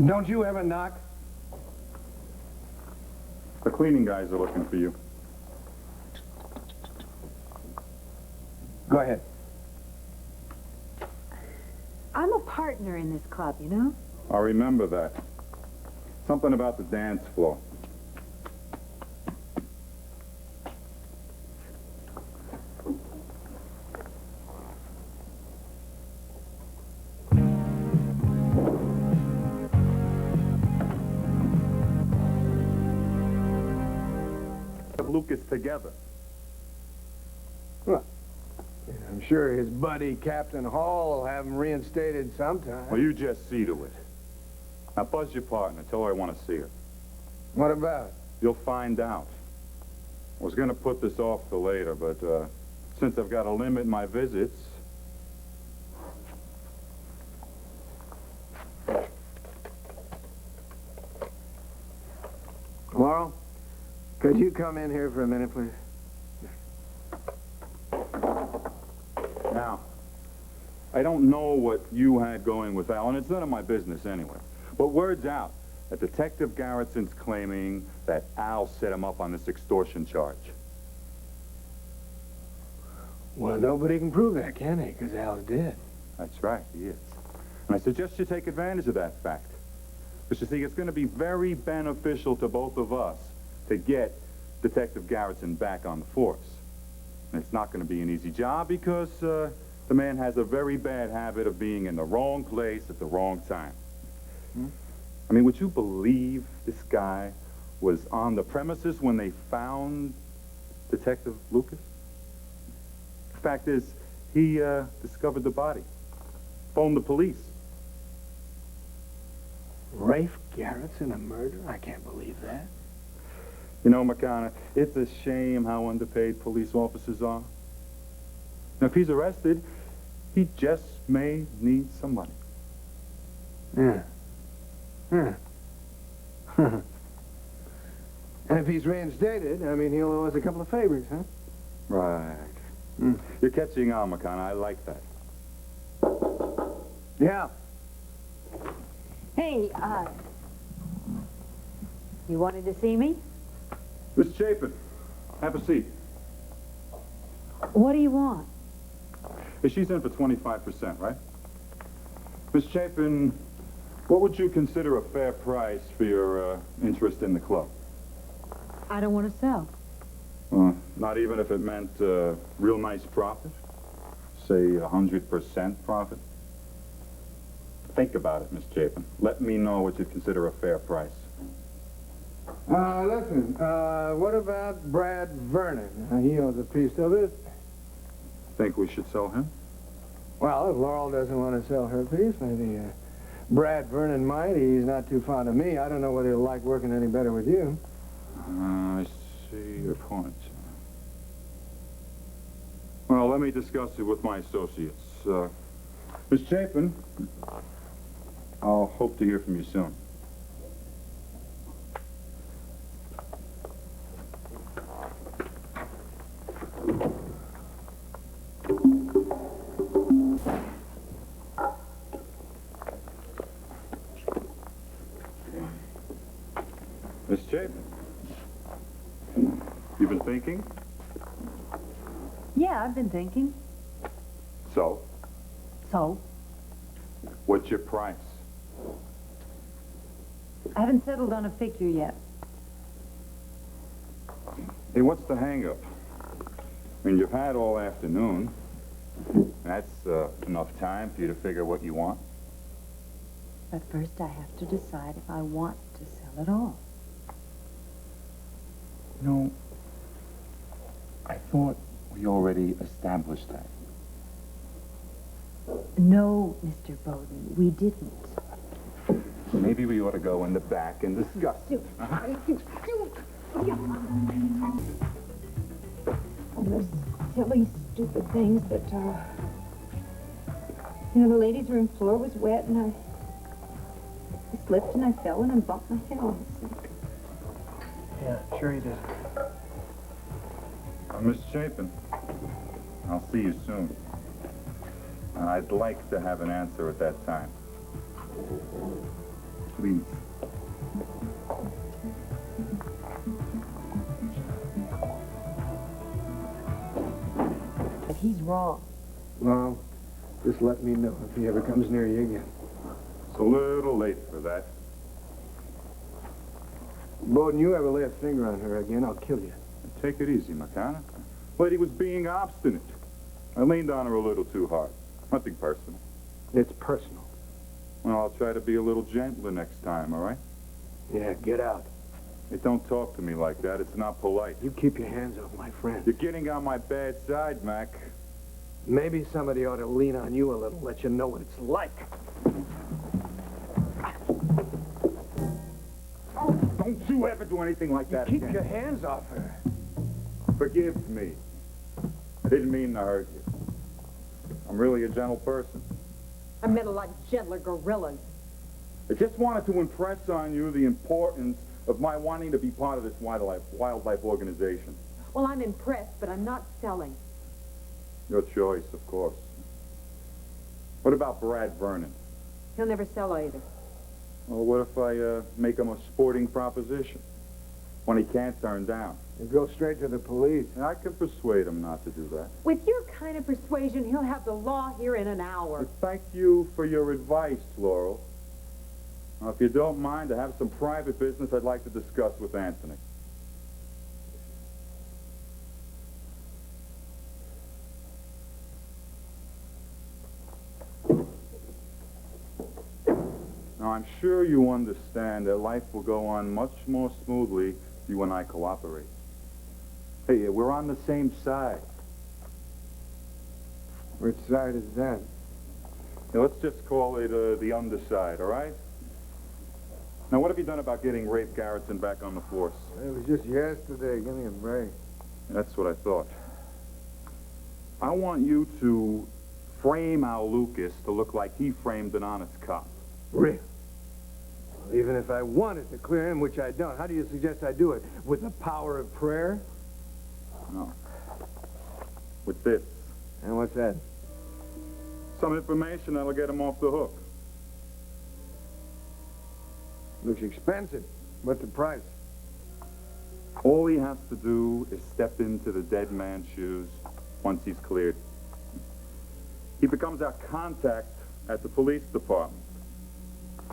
Don't you ever knock? The cleaning guys are looking for you. Go ahead. I'm a partner in this club, you know? I remember that. Something about the dance floor. Lucas together. Well, I'm sure his buddy, Captain Hall, will have him reinstated sometime. Well, you just see to it. Now, buzz your partner. Tell her I want to see her. What about? You'll find out. I was going to put this off till later, but since I've got to limit my visits... Laurel, could you come in here for a minute, please? Now, I don't know what you had going with Al, and it's none of my business anyway. But word's out that Detective Garrison's claiming that Al set him up on this extortion charge. Well, nobody can prove that, can they? Because Al's dead. That's right, he is. And I suggest you take advantage of that fact. Because you see, it's going to be very beneficial to both of us to get Detective Garrison back on the force. And it's not going to be an easy job because the man has a very bad habit of being in the wrong place at the wrong time. I mean, would you believe this guy was on the premises when they found Detective Lucas? The fact is, he discovered the body, phoned the police. Rafe Garrison, a murderer? I can't believe that. You know, McConnell, it's a shame how underpaid police officers are. Now, if he's arrested, he just may need some money. Yeah. Yeah. And if he's reinstated, I mean, he'll owe us a couple of favors, huh? Right. You're catching on, McConnell. I like that. Yeah. Hey, you wanted to see me? Miss Chapin, have a seat. What do you want? Hey, she's in for 25%, right? Miss Chapin, what would you consider a fair price for your interest in the club? I don't want to sell. Not even if it meant real nice profit? Say 100% profit? Think about it, Miss Chapin. Let me know what you'd consider a fair price. Listen, what about Brad Vernon? He owns a piece of it. Think we should sell him? Well, if Laurel doesn't want to sell her piece, maybe Brad Vernon might. He's not too fond of me. I don't know whether he'll like working any better with you. I see your point. Well, let me discuss it with my associates. Miss Chapin, I'll hope to hear from you soon. Miss Chapin, you've been thinking? Yeah, I've been thinking. So, So? what's your price? I haven't settled on a figure yet. Hey, what's the hang-up? I mean, you've had all afternoon. That's enough time for you to figure what you want. But first I have to decide if I want to sell at all. No, I thought we already established that. No, Mr. Bodin, we didn't. Maybe we ought to go in the back and discuss it. Those silly, stupid things that, you know, the ladies' room floor was wet and I slipped and I fell and I bumped my head on the sink. Yeah, sure he did. Miss Chapin, I'll see you soon. I'd like to have an answer at that time. please. But he's wrong. Well, just let me know if he ever comes near you again. It's a little late for that. Bodin, you ever lay a finger on her again, I'll kill you. Take it easy, McCann. Lady was being obstinate. I leaned on her a little too hard. Nothing personal. It's personal. Well, I'll try to be a little gentler next time, all right? Yeah, get out. Hey, don't talk to me like that. It's not polite. You keep your hands off my friend. You're getting on my bad side, Mac. Maybe somebody ought to lean on you a little, let you know what it's like. Don't you ever do anything like that Keep again. your hands off her. Forgive me. I didn't mean to hurt you. I'm really a gentle person. I met a lot gentler gorillas. I just wanted to impress on you the importance of my wanting to be part of this wildlife organization. Well, I'm impressed, but I'm not selling. Your choice, of course. What about Brad Vernon? He'll never sell either. Well, what if I make him a sporting proposition? One he can't turn down. You go straight to the police. And I can persuade him not to do that. With your kind of persuasion, he'll have the law here in an hour. But thank you for your advice, Laurel. Now, if you don't mind, I have some private business I'd like to discuss with Anthony. Now, I'm sure you understand that life will go on much more smoothly if you and I cooperate. Hey, we're on the same side. Which side is that? Now, let's just call it the underside, all right? Now, what have you done about getting Rafe Garrettson back on the force? It was just yesterday. Give me a break. That's what I thought. I want you to frame Al Lucas to look like he framed an honest cop. Really? Well, even if I wanted to clear him, which I don't, how do you suggest I do it? With the power of prayer? No. With this. And what's that? Some information that'll get him off the hook. Looks expensive. What's the price? All he has to do is step into the dead man's shoes once he's cleared. He becomes our contact at the police department.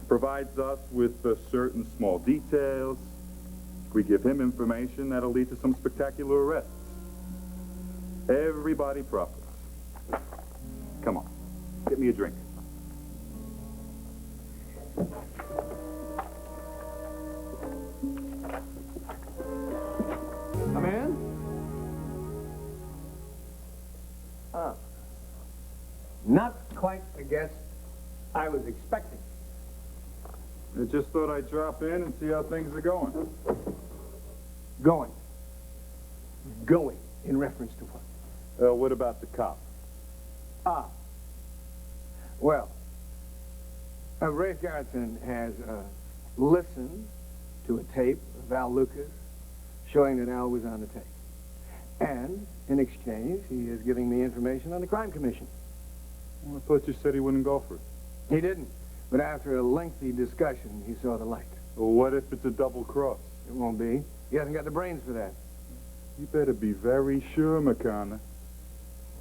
Provides us with certain small details. We give him information that'll lead to some spectacular arrests. Everybody profits. Come on, get me a drink. Come in? Not quite the guest I was expecting. I just thought I'd drop in and see how things are going. Going. Going. In reference to what? What about the cop? Well, Rafe Garrettson has listened to a tape of Al Lucas showing that Al was on the tape. And, in exchange, he is giving me information on the crime commission. Well, I thought you said he wouldn't go for it. He didn't. But after a lengthy discussion, he saw the light. Well, what if it's a double cross? It won't be. He hasn't got the brains for that. You better be very sure, McConnell.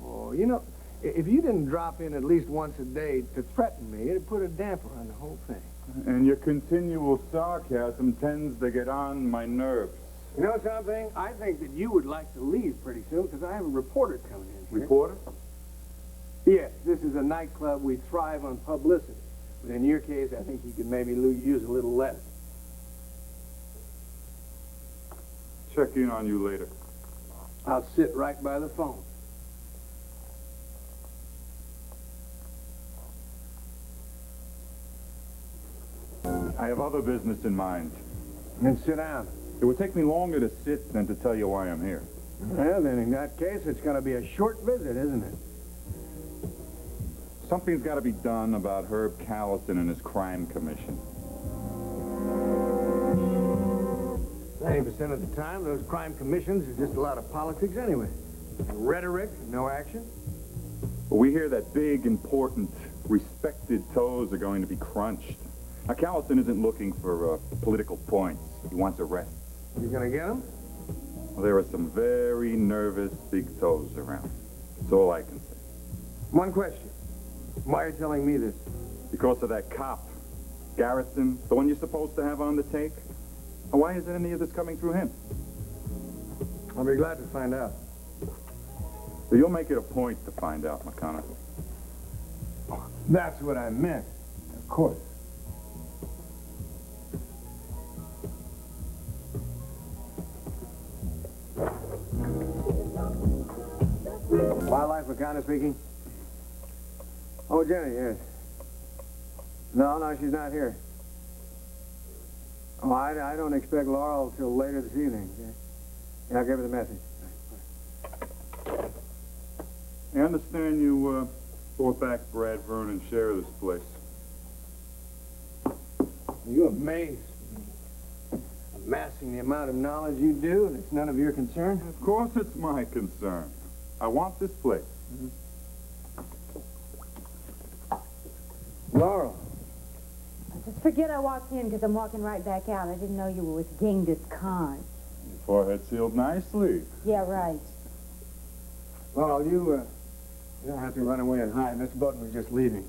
Oh, you know, if you didn't drop in at least once a day to threaten me, it'd put a damper on the whole thing. And your continual sarcasm tends to get on my nerves. You know something? I think that you would like to leave pretty soon because I have a reporter coming in here. Reporter? Yes, this is a nightclub. We thrive on publicity. But in your case, I think you could maybe use a little less. Check in on you later. I'll sit right by the phone. I have other business in mind. Then sit down. It would take me longer to sit than to tell you why I'm here. Well, then in that case, it's going to be a short visit, isn't it? Something's got to be done about Herb Callison and his crime commission. 90% of the time, those crime commissions are just a lot of politics anyway. Rhetoric, no action. But we hear that big, important, respected toes are going to be crunched. Now, Callison isn't looking for political points. He wants arrests. You gonna get him? Well, there are some very nervous big toes around. That's all I can say. One question. Why are you telling me this? Because of that cop, Garrison, the one you're supposed to have on the take. Now, why isn't any of this coming through him? I'll be glad to find out. So you'll make it a point to find out, McConnell. That's what I meant. Of course. Wildlife McConnell speaking. Oh, Jenny, yes. No, she's not here. Oh, I don't expect Laurel till later this evening. Yeah, I'll give her the message. I understand you brought back Brad Vernon's share of this place. You amaze me. Amassing the amount of knowledge you do, and it's none of your concern? Of course it's my concern. I want this place. Laurel. Just forget I walked in because I'm walking right back out. I didn't know you were with Genghis Khan. Your forehead sealed nicely. Yeah, right. Laurel, you don't have to run away and hide. Mr. Bodin was just leaving.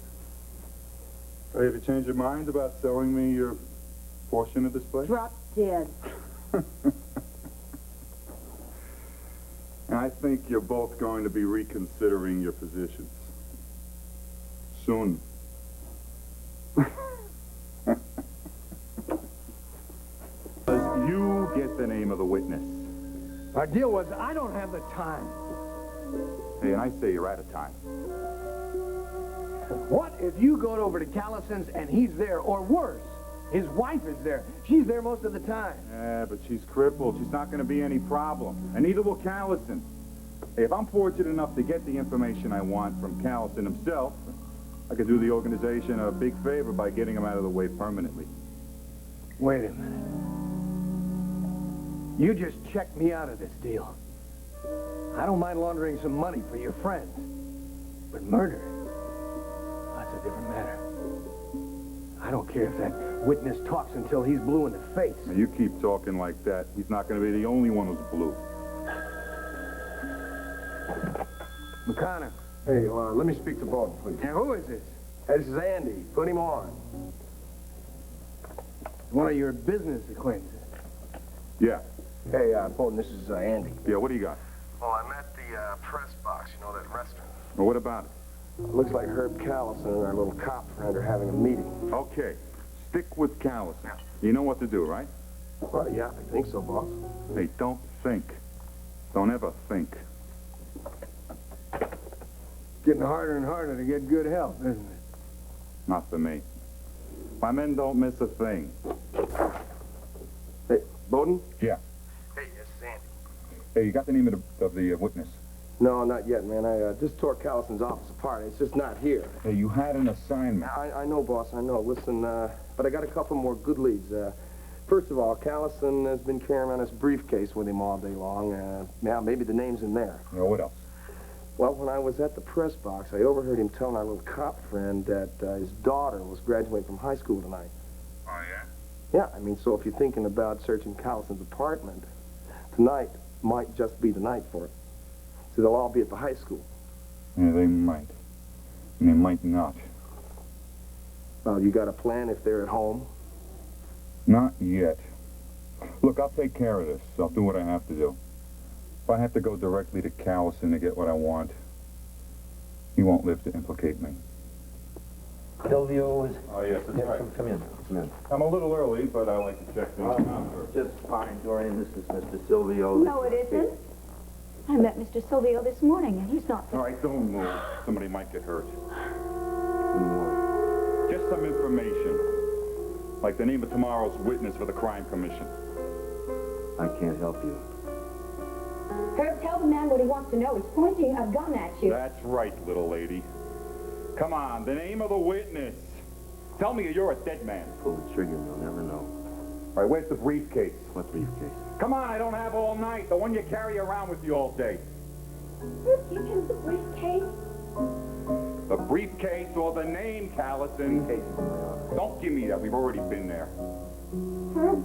Hey, have you changed your mind about selling me your portion of this place? Drop dead. And I think you're both going to be reconsidering your positions. Soon. You get the name of the witness. Our deal was I don't have the time. Hey, and I say you're out of time. What if you go over to Callison's and he's there, or worse, his wife is there? She's there most of the time. Yeah, but she's crippled. She's not going to be any problem. And neither will Callison. Hey, if I'm fortunate enough to get the information I want from Callison himself, I could do the organization a big favor by getting him out of the way permanently. Wait a minute. You just checked me out of this deal. I don't mind laundering some money for your friends. But murder, that's a different matter. I don't care if that witness talks until he's blue in the face. Now, you keep talking like that, he's not going to be the only one who's blue. McConnell. Hey, let me speak to Bodin, please. Now, who is this? This is Andy. Put him on. One of your business acquaintances. Yeah. Hey, Bodin, this is Andy. Yeah, what do you got? Well, I'm at the press box, you know, that restaurant. Well, what about it? Looks like Herb Callison and our little cop friend are having a meeting. Okay. Stick with Callison. You know what to do, right? Well, yeah, I think so, boss. Hey, don't think. Don't ever think. Getting harder and harder to get good help, isn't it? Not for me. My men don't miss a thing. Hey, Bodin? Yeah. Hey, this is Andy. Hey, you got the name of the witness? No, not yet, man. I just tore Callison's office apart. It's just not here. Hey, you had an assignment. I know, boss, I know. Listen, but I got a couple more good leads. First of all, Callison has been carrying around this briefcase with him all day long. Now, maybe the name's in there. You know, what else? Well, when I was at the press box, I overheard him telling our little cop friend that his daughter was graduating from high school tonight. Oh, yeah? Yeah, I mean, so if you're thinking about searching Callison's apartment, tonight might just be the night for it. So they'll all be at the high school. Yeah, they might. And they might not. Well, you got a plan if they're at home? Not yet. Look, I'll take care of this. I'll do what I have to do. If I have to go directly to Callison to get what I want, he won't live to implicate me. Silvio is... Oh, yes, that's Yeah, right. come in. Come in. I'm a little early, but I like to check things out first. Just fine, Dorian. This is Mr. Silvio. No, it isn't. I met Mr. Silvio this morning, and he's not... All right, don't move. Somebody might get hurt. What? Just some information. Like the name of tomorrow's witness for the crime commission. I can't help you. Herb, tell the man what he wants to know. He's pointing a gun at you. That's right, little lady. Come on, the name of the witness. Tell me you're a dead man. Pull the trigger and you'll never know. All right, where's the briefcase? What briefcase? Come on, I don't have all night. The one you carry around with you all day. Herb, give him the briefcase. The briefcase or the name, Callison. Don't give me that. We've already been there. Herb,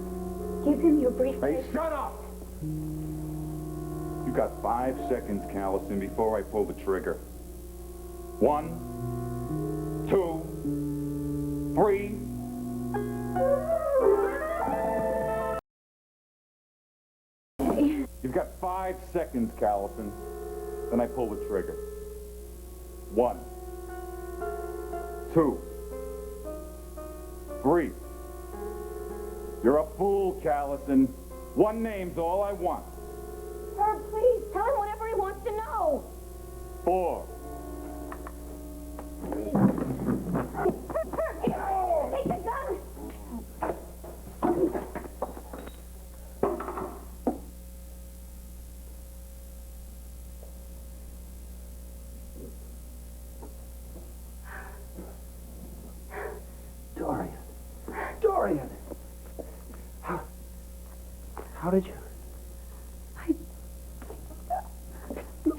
give him your briefcase. Hey, shut up! You got 5 seconds, Callison, before I pull the trigger. 1, 2, 3. You've got 5 seconds, Callison. Then I pull the trigger. 1, 2, 3. You're a fool, Callison. One name's all I want. Herb, please, tell him whatever he wants to know. 4. Herb, here, take the gun. Dorian! How did you...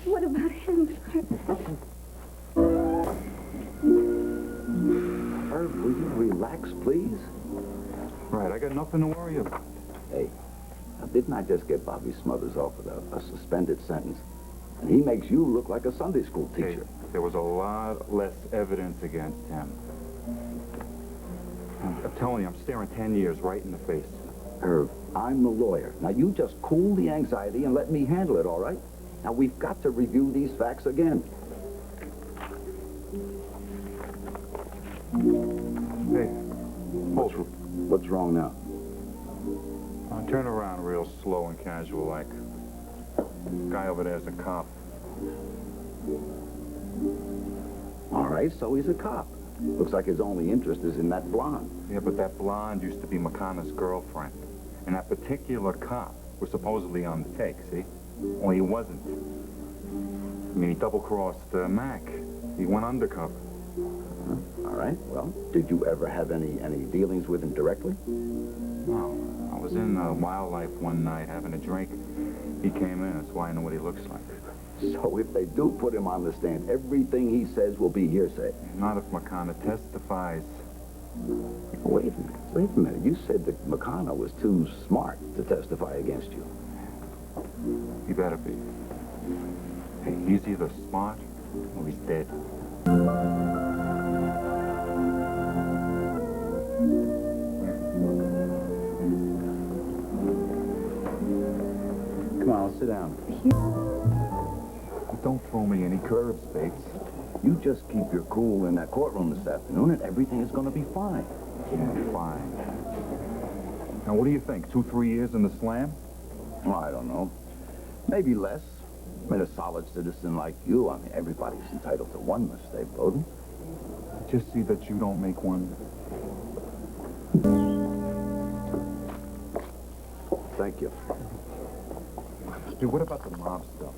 What about him? Herb, will you relax, please? Right, I got nothing to worry about. Hey, now, didn't I just get Bobby Smothers off with a suspended sentence? And he makes you look like a Sunday school teacher. Hey, there was a lot less evidence against him. I'm telling you, I'm staring 10 years right in the face. Herb, I'm the lawyer. Now, you just cool the anxiety and let me handle it, all right? Now, we've got to review these facts again. Hey, What's wrong now? turn around real slow and casual like. Guy over there's a cop. All right, so he's a cop. Looks like his only interest is in that blonde. Yeah, but that blonde used to be McConaughey's girlfriend. And that particular cop was supposedly on the take, see? Only he wasn't. I mean, he double-crossed Mac. He went undercover. All right, well, did you ever have any dealings with him directly? No. I was in Wildlife one night having a drink. He came in. That's why I know what he looks like. So if they do put him on the stand, everything he says will be hearsay. Not if McConaughey testifies. Wait a minute. You said that McConaughey was too smart to testify against you. He better be. Hey, he's either smart or he's dead. Come on, sit down. Don't throw me any curves, Bates. You just keep your cool in that courtroom this afternoon and everything is going to be fine. Yeah, fine. Now, what do you think? 2-3 years in the slam? Well, I don't know. Maybe less. I mean, a solid citizen like you, I mean, everybody's entitled to one mistake, Bodin. Just see that you don't make one. Thank you. Hey, what about the mob stuff?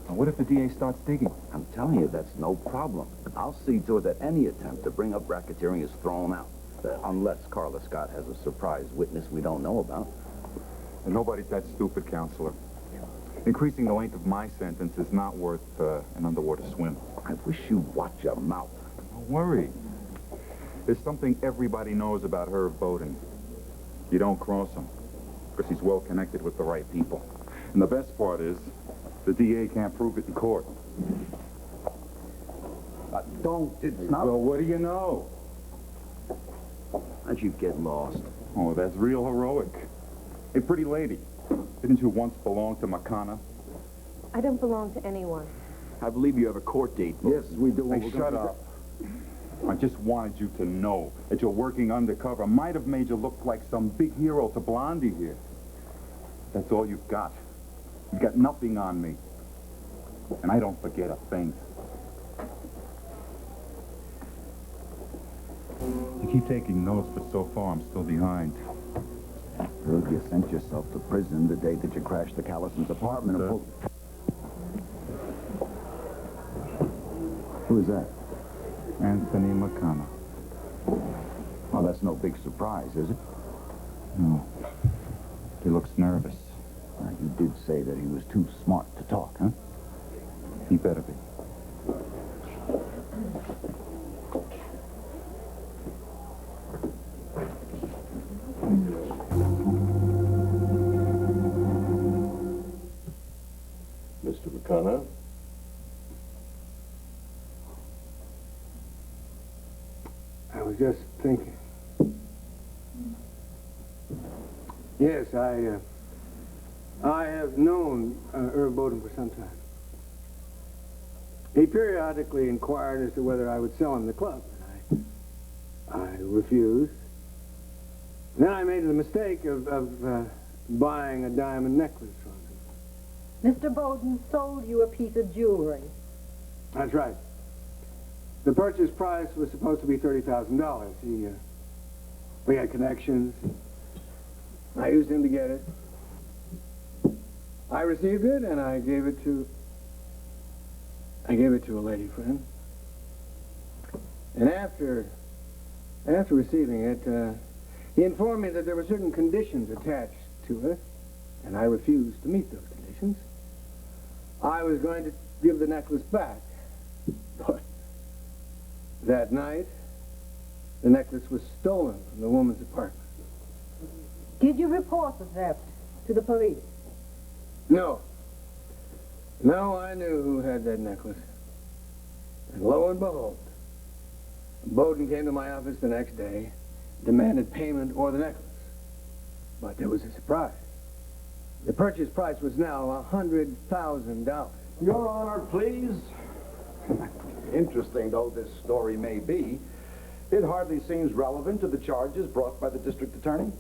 Now, what if the DA starts digging? I'm telling you, that's no problem. I'll see to it that any attempt to bring up racketeering is thrown out. Unless Carla Scott has a surprise witness we don't know about. And nobody's that stupid, Counselor. Increasing the length of my sentence is not worth an underwater swim. I wish you'd watch your mouth. Don't worry. There's something everybody knows about Herb Bodin. You don't cross him, because he's well connected with the right people. And the best part is, the DA can't prove it in court. It's not... Well, what do you know? How'd you get lost? Oh, that's real heroic. Hey, pretty lady, didn't you once belong to McConaughey? I don't belong to anyone. I believe you have a court date. Yes, we do. Hey, shut up. I just wanted you to know that your working undercover might have made you look like some big hero to Blondie here. That's all you've got. You've got nothing on me. And I don't forget a thing. You keep taking notes, but so far I'm still behind. Herb, you sent yourself to prison the day that you crashed the Callison's apartment and pulled... Who is that? Anthony McConaughey. Oh, that's no big surprise, is it? No. He looks nervous. Now, you did say that he was too smart to talk, huh? He better be. McConnell. I was just thinking. Yes, I have known Irv Bodin for some time. He periodically inquired as to whether I would sell him the club, and I refused. Then I made the mistake of buying a diamond necklace from him. Mr. Bodin sold you a piece of jewelry. That's right. The purchase price was supposed to be $30,000. We had connections. I used him to get it. I received it, and I gave it to a lady friend. And after receiving it, he informed me that there were certain conditions attached to it, and I refused to meet those conditions. I was going to give the necklace back, but that night, the necklace was stolen from the woman's apartment. Did you report the theft to the police? No. No, I knew who had that necklace. And lo and behold, Bodin came to my office the next day, demanded payment or the necklace. But there was a surprise. The purchase price was now $100,000. Your Honor, please. Interesting though this story may be, it hardly seems relevant to the charges brought by the district attorney.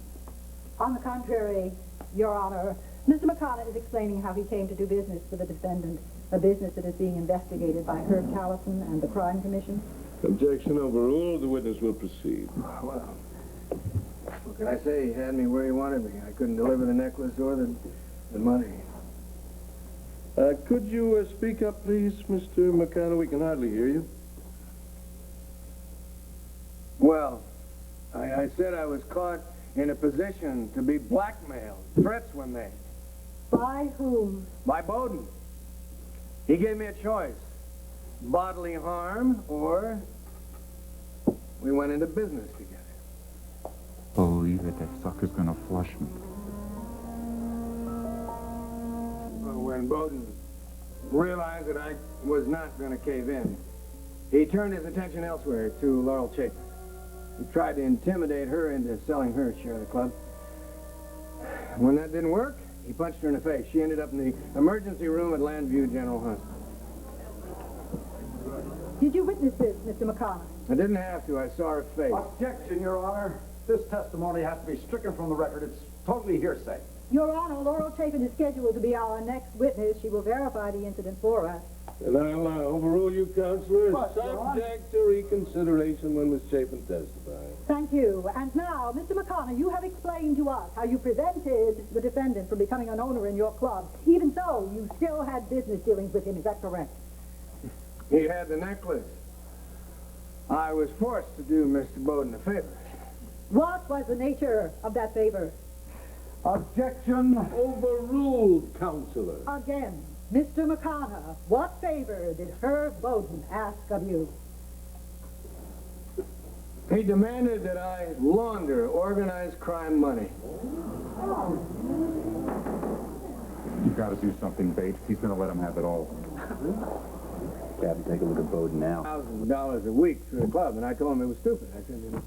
On the contrary, Your Honor, Mr. McConnell is explaining how he came to do business with the defendant, a business that is being investigated by Herb Callison and the Crime Commission. Objection overruled. The witness will proceed. Well, what can I say? He had me where he wanted me. I couldn't deliver the necklace or the money. Could you speak up, please, Mr. McConnell? We can hardly hear you. Well, I said I was caught in a position to be blackmailed. Threats were made. By whom? By Bodin. He gave me a choice. Bodily harm or we went into business together. Believe it, that sucker's gonna flush me. Well, when Bodin realized that I was not going to cave in, he turned his attention elsewhere to Laurel Chapin. He tried to intimidate her into selling her share of the club. When that didn't work, he punched her in the face. She ended up in the emergency room at Landview General Hospital. Did you witness this, Mr. McConnell? I didn't have to. I saw her face. Objection, Your Honor. This testimony has to be stricken from the record. It's totally hearsay. Your Honor, Laurel Chapin is scheduled to be our next witness. She will verify the incident for us. And I'll overrule you, Counselor. But, Your Honor- Subject to reconsideration when Miss Chapin testifies. Thank you. And now, Mr. McConnell, you have explained to us how you prevented the defendant from becoming an owner in your club. Even so, you still had business dealings with him. Is that correct? He had the necklace. I was forced to do Mr. Bodin a favor. What was the nature of that favor? Objection. Overruled, Counselor. Again, Mr. McConnell, what favor did Herb Bodin ask of you? He demanded that I launder organized crime money. You gotta do something, Bates. He's gonna let him have it all. Captain, take a look at Bodin now. $1,000 a week through the club, and I told him it was stupid. I said,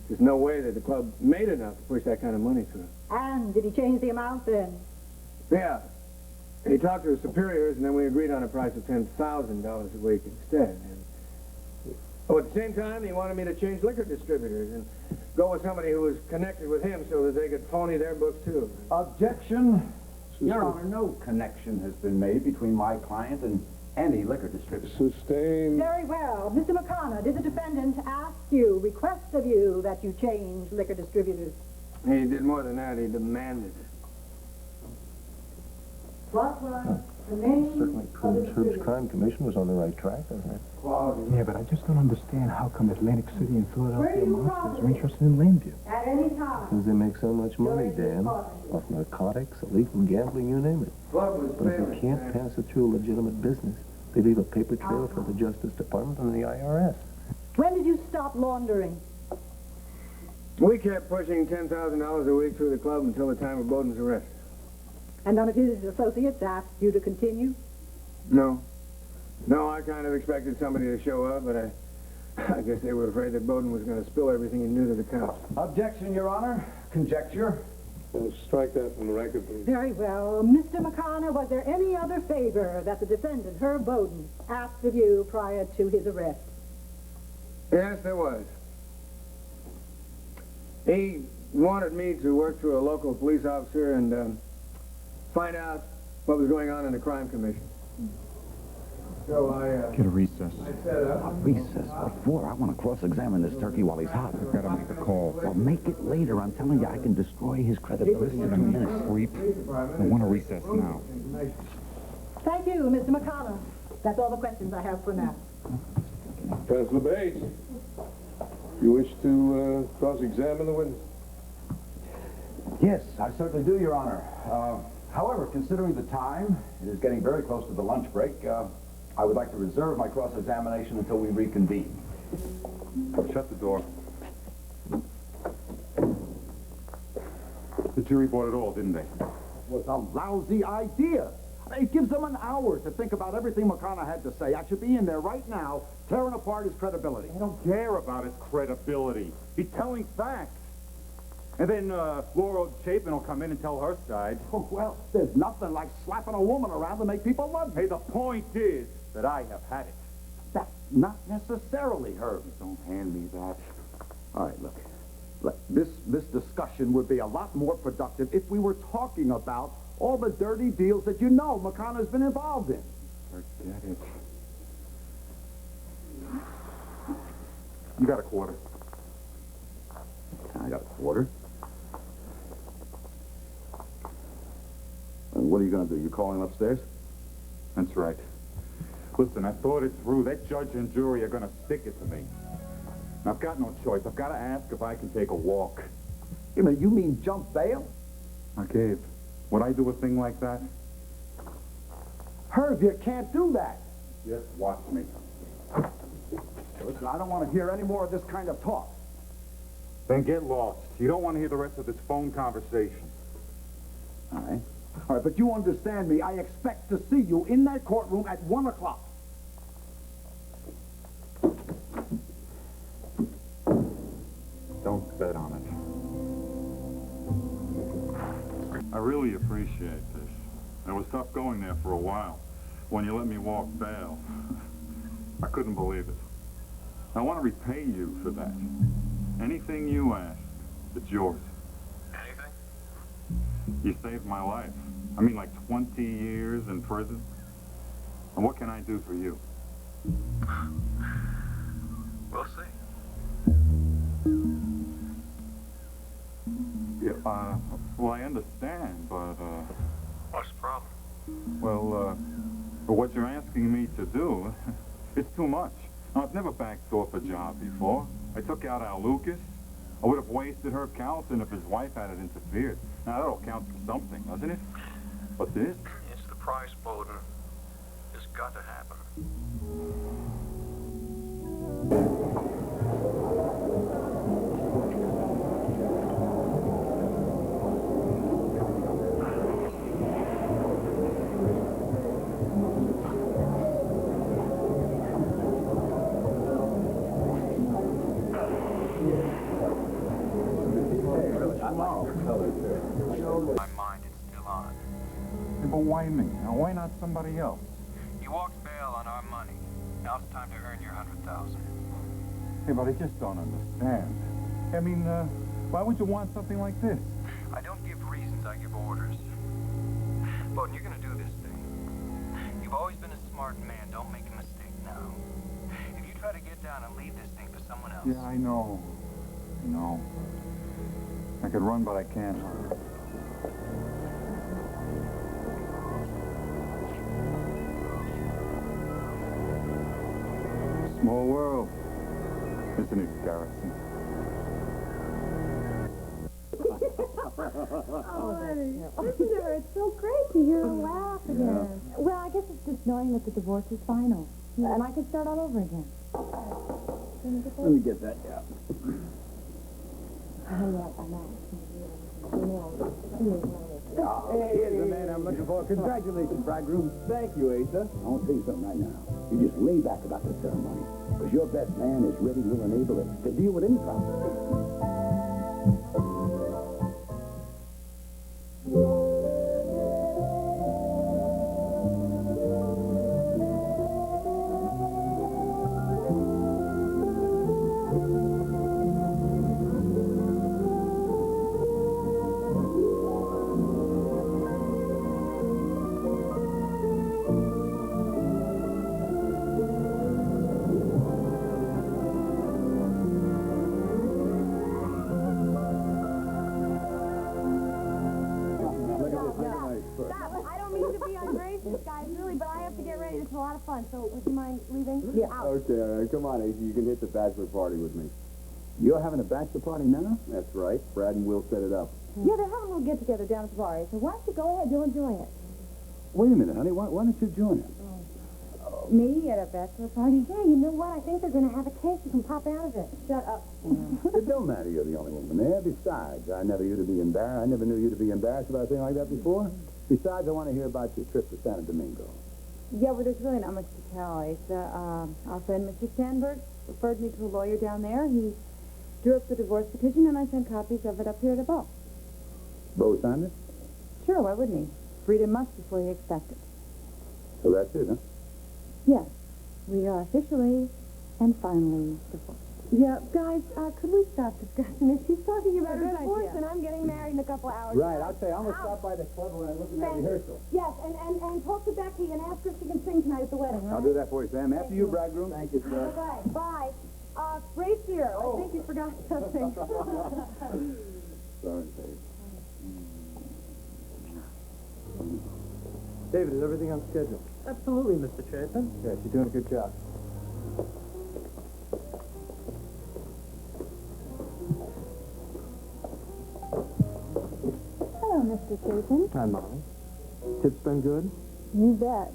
there's no way that the club made enough to push that kind of money through. And did he change the amount then? Yeah. He talked to his superiors, and then we agreed on a price of $10,000 a week instead. And, at the same time, he wanted me to change liquor distributors and go with somebody who was connected with him so that they could phony their books, too. Objection. Your Honor, no connection has been made between my client and any liquor distributor. Sustained. Very well. Mr. McConnell, did the defendant ask you, request of you, that you change liquor distributors? He did more than that. He demanded it. What was the name Certainly proves Herb's Crime Commission was on the right track, doesn't it? Yeah, but I just don't understand how come Atlantic City and Philadelphia Where you monsters from? are interested in Laneview. At any time. Because they make so much money, Dan. Off narcotics, illegal gambling, you name it. Club was But if famous. they can't pass it through a legitimate business, they leave a paper trail for the Justice Department and the IRS. When did you stop laundering? We kept pushing $10,000 a week through the club until the time of Bodin's arrest. And none of his associates asked you to continue? No. No, I kind of expected somebody to show up, but I guess they were afraid that Bodin was going to spill everything he knew to the cops. Objection, Your Honor. Conjecture. Strike that from the record, please. Very well. Mr. McConnell, was there any other favor that the defendant, Herb Bodin, asked of you prior to his arrest? Yes, there was. He wanted me to work through a local police officer and find out what was going on in the crime commission. So Get a recess. I set up. A recess? What for? I want to cross-examine this turkey while he's hot. Gotta make a call. Well, make it later. I'm telling you, I can destroy his credibility in 2 minutes. Creep. I want a recess now. Thank you, Mr. McConnell. That's all the questions I have for now. Counsel Bates, you wish to cross-examine the witness? Yes, I certainly do, Your Honor. However, considering the time, it is getting very close to the lunch break, I would like to reserve my cross-examination until we reconvene. Shut the door. The jury bought it all, didn't they? It was a lousy idea. It gives them an hour to think about everything McConnell had to say. I should be in there right now, tearing apart his credibility. I don't care about his credibility. He's telling facts. And then Laura Chapin will come in and tell her side. Oh, well, there's nothing like slapping a woman around to make people love you. Hey, the point is that I have had it. That's not necessarily, Herb. Don't hand me that. All right, look. This discussion would be a lot more productive if we were talking about all the dirty deals that you know McConnell's been involved in. Forget it. You got a quarter. I got a quarter. And what are you going to do? You calling upstairs? That's right. Listen, I thought it through. That judge and jury are going to stick it to me. And I've got no choice. I've got to ask if I can take a walk. You mean jump bail? Now, Gabe, would I do a thing like that? Herb, you can't do that. Just watch me. Listen, I don't want to hear any more of this kind of talk. Then get lost. You don't want to hear the rest of this phone conversation. All right. All right, but you understand me. I expect to see you in that courtroom at 1 o'clock. Don't bet on it. I really appreciate this. It was tough going there for a while. When you let me walk bail, I couldn't believe it. I want to repay you for that. Anything you ask, it's yours. Anything? You saved my life. I mean, like 20 years in prison. And what can I do for you? We'll see. Yeah, well, I understand, but, What's the problem? well, for what you're asking me to do, it's too much. Now, I've never backed off a job before. I took out Al Lucas. I would have wasted Herb Callison if his wife hadn't interfered. Now, that all counts for something, doesn't it? But this? It's the price, Bodin. It's got to happen. My mind is still on. Yeah, but why me? Now, why not somebody else? You walked bail on our money. Now it's time to earn your $100,000. Hey, but I just don't understand. I mean, why would you want something like this? I don't give reasons, I give orders. Bodin, you're gonna do this thing. You've always been a smart man. Don't make a mistake now. If you try to get down and leave this thing for someone else... Yeah, I know. I know. I could run, but I can't. Small world, isn't it, Garrison? Listener, it's so great to hear her laugh again. Well, I guess it's just knowing that the divorce is final. And I can start all over again. Let me get that, yeah. Here's the man I'm looking for. Congratulations, bridegroom. Thank you, Asa. I want to tell you something right now. You just lay back about the ceremony, because your best man is ready, willing, and able to deal with any problem. So, would you mind leaving? Yeah. Okay, all right. Come on, Asa. You can hit the bachelor party with me. You're having a bachelor party now? That's right. Brad and Will set it up. Yeah, they're having a little get-together down at the bar, so why don't you go ahead? You'll enjoy it. Wait a minute, honey. Why don't you join him? Me at a bachelor party? Yeah, you know what? I think they're going to have a case. You can pop out of it. Shut up. It don't matter. You're the only woman there. Besides, I never knew you to be embarrassed about a thing like that before. Besides, I want to hear about your trip to Santo Domingo. Yeah, well, there's really not much to tell, Asa. Our friend Mr. Stanberg referred me to a lawyer down there. He drew up the divorce petition, and I sent copies of it up here to Bo. Bo signed it? Sure, why wouldn't he? 3 months before he expected. So that's it, huh? Yes, we are officially and finally divorced. Yeah, guys, could we stop discussing this? She's talking about her divorce, and I'm getting married in a couple of hours. Right, I'll tell you, I'm going to stop by the club when I'm looking at rehearsal. Yes, and talk to Becky and ask her if she can sing tonight at the wedding. I'll do that for you, Sam. After you, bridegroom. Thank you, sir. Okay, bye. Ray's here. I think you forgot something. Sorry, Dave. David, is everything on schedule? Absolutely, Mr. Chapin. Yes, you're doing a good job. Hello, Mr. Chapin. Hi, Molly. Tip's been good? You bet.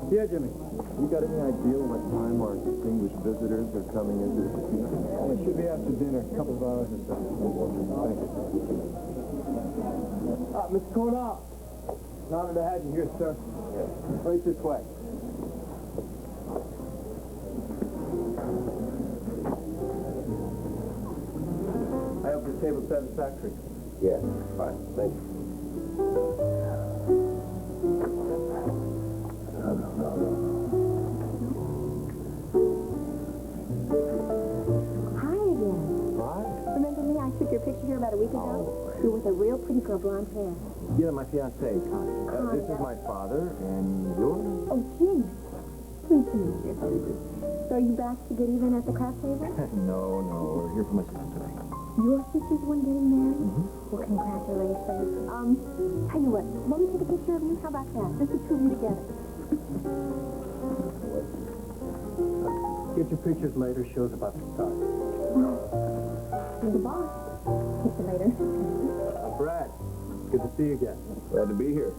Yeah, Jimmy. You got any idea what time our distinguished visitors are coming into the casino? It should be after dinner, a couple of hours or so. Thank you. Mr. Cornell. It's an honor to have you here, sir. Right this way. I hope this table's satisfactory. Yeah. Fine, thank you. Hi again. Hi. Remember me? I took your picture here about a week ago. You're with a real pretty girl, blonde hair. Yeah, my fiancée, Connie. This is my father, and yours? Oh, gee. Pleased to meet you. How do you do? So are you back to get even at the craft table? No, we're here for my sister today. Your sister's the one getting married? Well, congratulations. Tell you what, let me take a picture of you. How about that? Just the two of you together. Get your pictures later. Show's about to start. You're the boss. See you later. Brad, good to see you again. Glad to be here.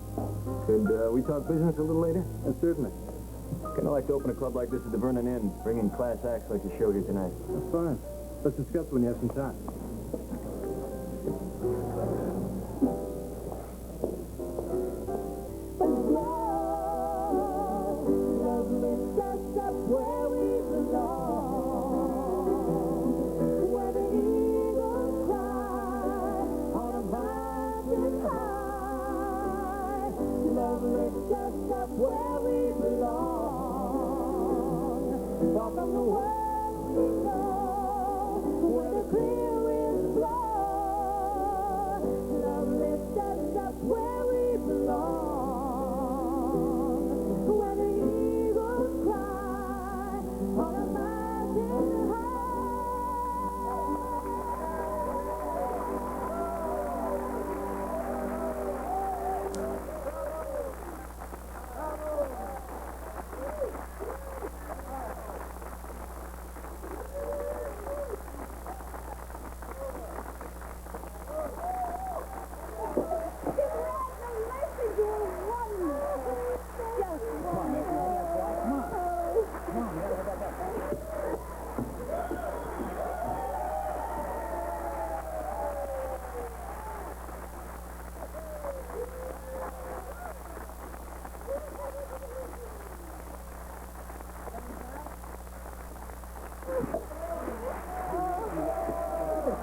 Could we talk business a little later? Certainly. Kind of like to open a club like this at the Vernon Inn, bring in class acts like you showed here tonight. That's fine. Let's discuss when you have some time. Where we belong, far from the world we know, where the clear winds blow.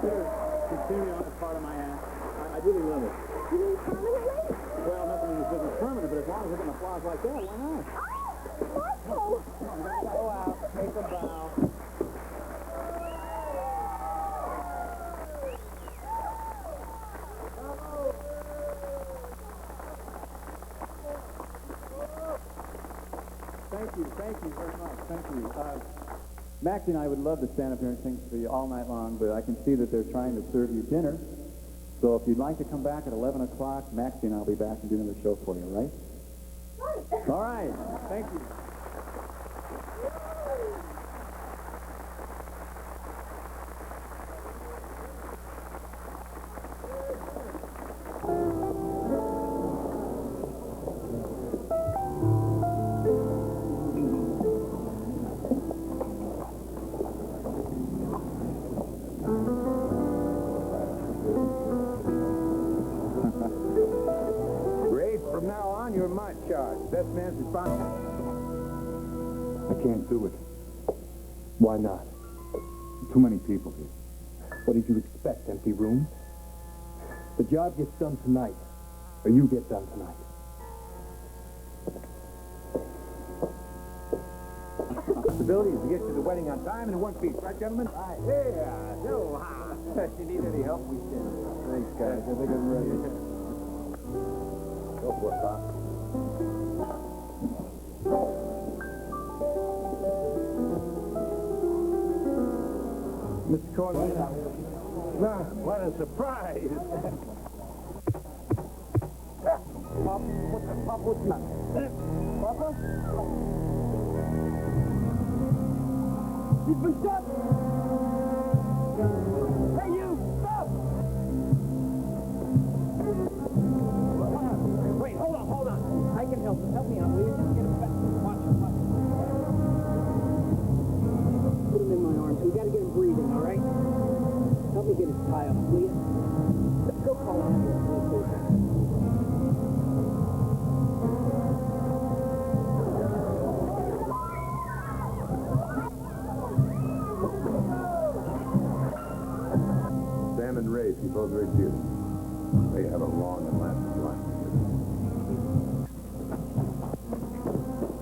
Continue on the part of my ass. I really love it. You mean permanently? Well, nothing in this business permanent, but as long as we're going to applause like that, why not? Michael! Go out, take a bow. Thank you very much. Thank you. Maxie and I would love to stand up here and sing for you all night long, but I can see that they're trying to serve you dinner. So if you'd like to come back at 11 o'clock, Maxie and I will be back and do another show for you, all right? All right. Thank you. From now on, you're my charge. Best man's responsible. I can't do it. Why not? Too many people here. What did you expect, empty rooms? The job gets done tonight, or you get done tonight. Responsibility is to get to the wedding on time and in one piece, right, gentlemen? Right. Yeah. So, if you need any help, we can. Thanks, guys. I think I'm ready. Go for it, Pop. Mr. Cornwell. What a surprise. Pop, what's that? Papa? He's been shot. Hey, you, stop! Wait, hold on. I can help. Help me out, will you? Just get him back. Watch him. Put him in my arms. We got to get him breathing, all right? Help me get his tie off, will you? Go call him. Sam and Ray, you both right here.